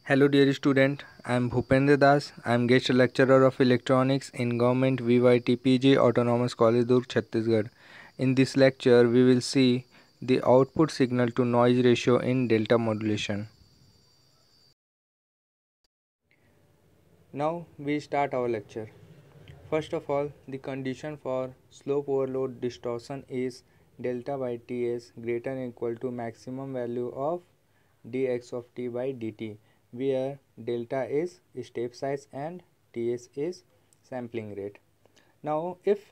Hello dear student, I am Bhupendra Das. I am guest lecturer of electronics in Government VYTPG Autonomous College Durg, Chhattisgarh. In this lecture, we will see the output signal to noise ratio in delta modulation. Now we start our lecture. First of all, the condition for slope overload distortion is delta by Ts greater than or equal to maximum value of dx of t by dt, where delta is step size and Ts is sampling rate. Now if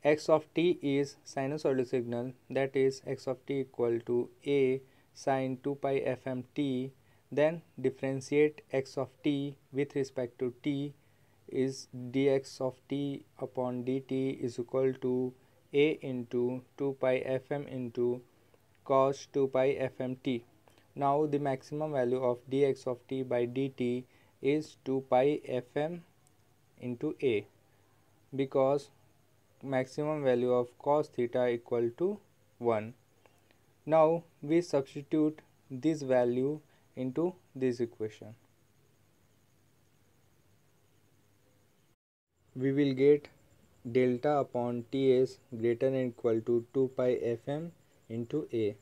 x of t is sinusoidal signal, that is x of t equal to a sin 2 pi fm t, then differentiate x of t with respect to t is dx of t upon dt is equal to a into 2 pi fm into cos 2 pi fm t. Now the maximum value of dx of t by dt is 2 pi fm into a, because maximum value of cos theta equal to 1. Now we substitute this value into this equation. We will get delta upon Ts greater than or equal to 2 pi fm into a.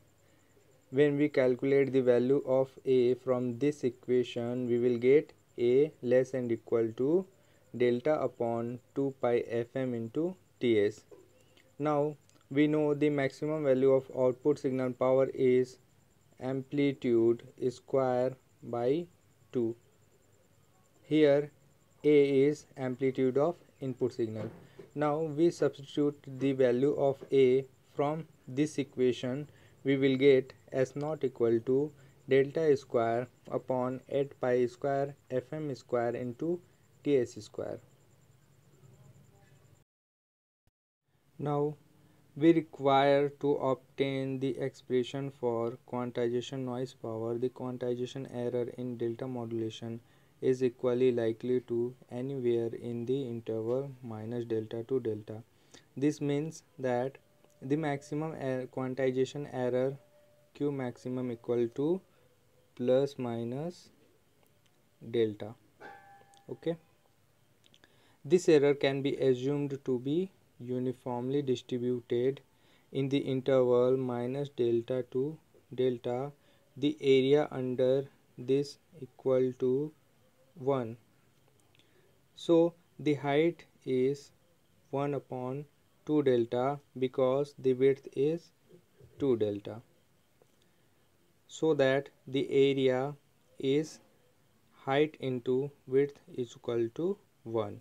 When we calculate the value of a from this equation, we will get a less than or equal to delta upon 2 pi fm into Ts. Now we know the maximum value of output signal power is amplitude square by 2. Here A is amplitude of input signal. Now we substitute the value of A from this equation. We will get S naught equal to delta square upon 8 pi square Fm square into Ts square. Now we require to obtain the expression for quantization noise power. The quantization error in delta modulation is equally likely to anywhere in the interval minus delta to delta. This means that the maximum quantization error Q maximum equal to plus minus delta. Okay. This error can be assumed to be uniformly distributed in the interval minus delta to delta. The area under this equal to 1. So the height is 1 upon 2 delta because the width is 2 delta. So that the area is height into width is equal to 1.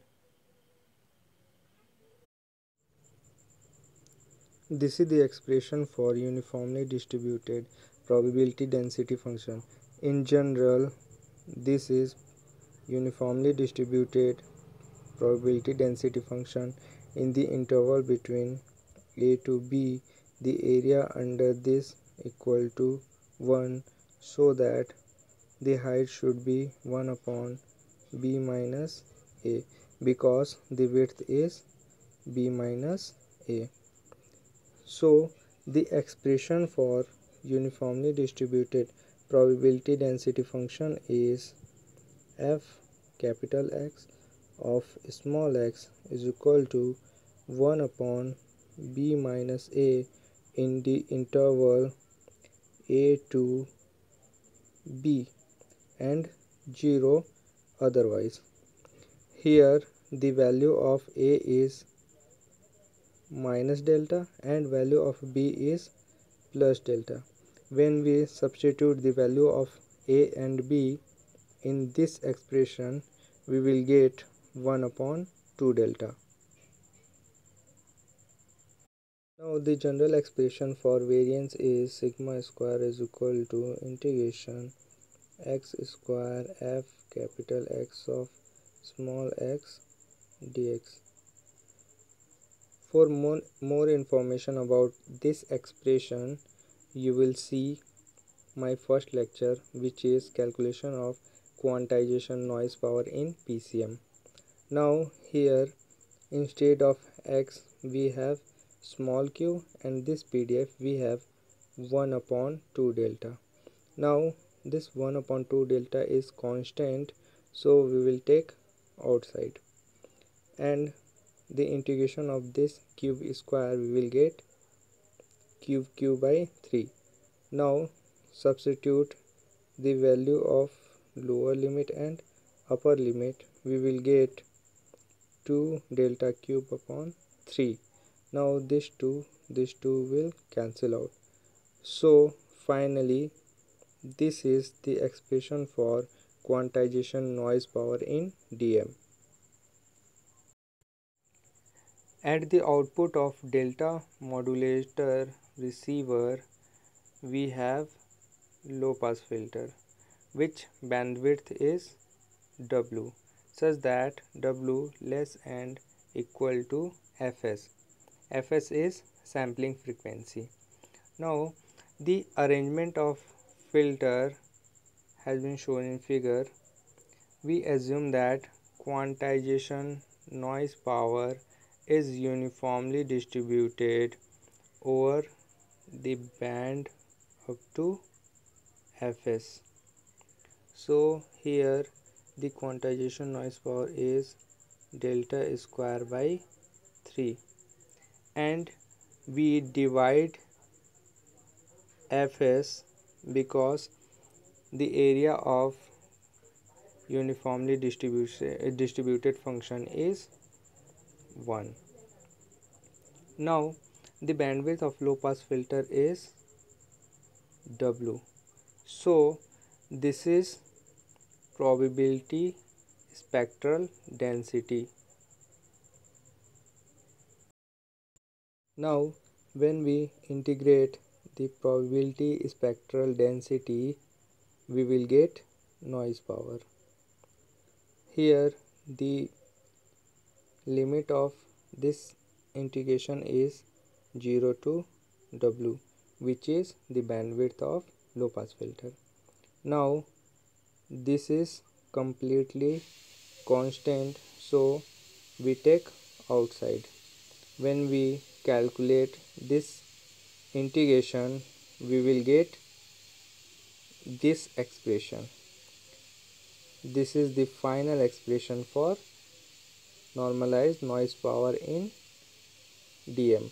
This is the expression for uniformly distributed probability density function. In general, this is uniformly distributed probability density function in the interval between a to b. The area under this equal to 1, so that the height should be 1 upon b minus a, because the width is b minus a. So the expression for uniformly distributed probability density function is f capital X of small x is equal to 1 upon b minus a in the interval a to b and 0 otherwise. Here the value of a is minus delta and value of b is plus delta. When we substitute the value of a and b in this expression, we will get 1 upon 2 delta. Now the general expression for variance is sigma square is equal to integration x square f capital X of small x dx. For more information about this expression, you will see my first lecture, which is calculation of quantization noise power in PCM. Now here, instead of x we have small q, and this PDF we have 1 upon 2 delta. Now this 1 upon 2 delta is constant, so we will take outside, and the integration of this cube square we will get cube q by 3. Now substitute the value of lower limit and upper limit, we will get 2 delta cube upon 3. Now this 2 will cancel out. So finally this is the expression for quantization noise power in DM. At the output of delta modulator receiver, we have low pass filter which bandwidth is W, such that W less and equal to Fs. Fs is sampling frequency. Now the arrangement of filter has been shown in figure. We assume that quantization noise power is uniformly distributed over the band up to Fs. So here the quantization noise power is delta square by 3, and we divide Fs because the area of uniformly distributed function is 1. Now the bandwidth of low pass filter is W. So this is probability spectral density. Now when we integrate the probability spectral density, we will get noise power. Here the limit of this integration is 0 to W, which is the bandwidth of low pass filter. Now this is completely constant, so we take outside. When we calculate this integration, we will get this expression. This is the final expression for normalized noise power in DM.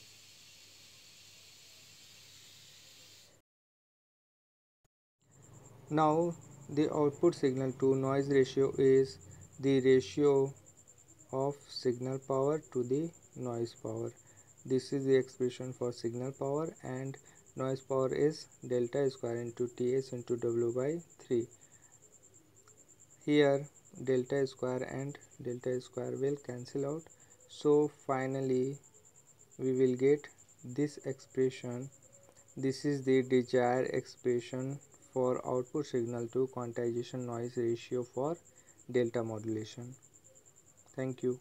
Now the output signal to noise ratio is the ratio of signal power to the noise power. This is the expression for signal power, and noise power is delta square into Ts into W by 3. Here delta square and delta square will cancel out, so finally we will get this expression. This is the desired expression for output signal to quantization noise ratio for delta modulation. Thank you.